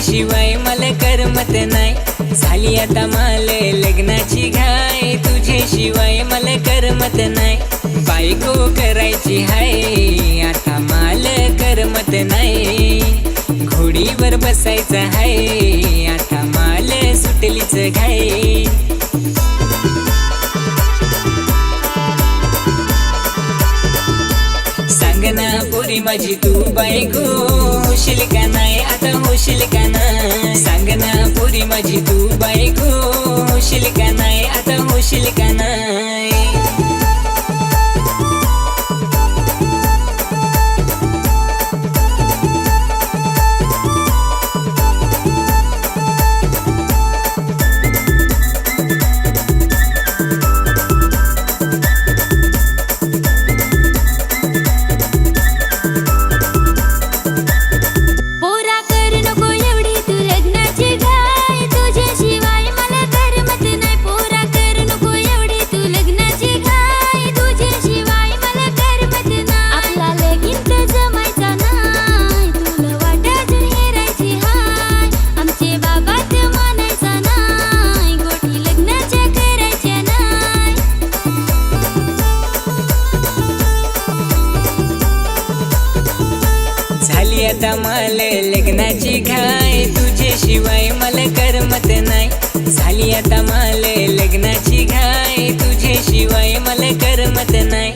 तुझ्याशिवाय मला करमत नाही। झाली आता मला लग्नाची घाई, तुझ्याशिवाय मला करमत नाही। बायको करायची हाय आता मला करमत नाही। घोडीवर बसायचं हाय आता मला सुटलीच घाई। सांग ना पोरी माझी तू बायको होशील का नाही, आता होशील का नाही। सांग ना पोरी माझी तू बायको होशील का नाही, आता होशील का नाही। आता मला लग्नाची घाई, तुझ्याशिवाय मला करमत नाही। झाली आता मला लग्नाची घाई, तुझ्याशिवाय मला करमत नाही।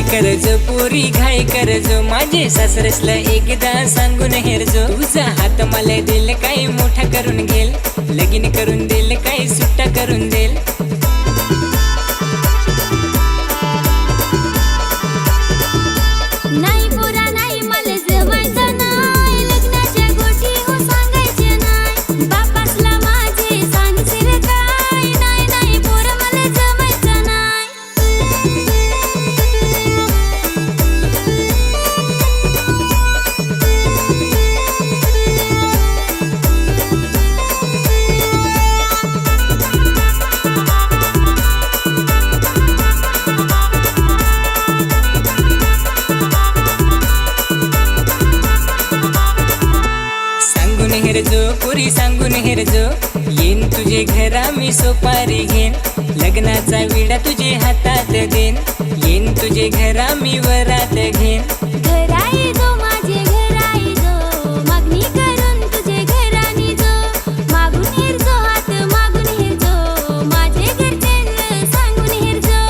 करजो पोरी घाई करजो, माझे सासरसला एकदा सांगून हेरजो। तुझा हात मला दिल काय मोठा करून घेल, लगीन करून दिल काय सुट्टा करून देल। नाही पोरा नाही मला जमायचं नाही, लग्नाच्या गोष्टी हो सांगायच्या नाही। बापासला माझे सांगशील काय, नाही नाही पोरा मला जमायचं नाही। हेरजो पुरी सांगून हेरजो, येन तुझे घरा मी सोपारी घेन। लग्नाचा विडा तुझे हातात देन, येन तुझे घरा मी वरात घेन। घराई जो माझे घराई जो, मागणी करून तुझे घरानी जो। मागून हेरजो हात मागून हेरजो, माझे घरच्यांना सांगून हेरजो।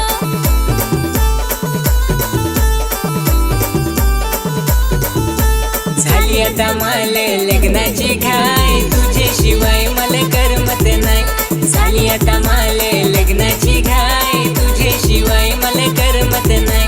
झाली आता मला लग्नाची घाई, तुझ्याशिवाय मला करमत नाही। झाली आता मला लग्नाची घाई, तुझ्याशिवाय मला करमत नाही।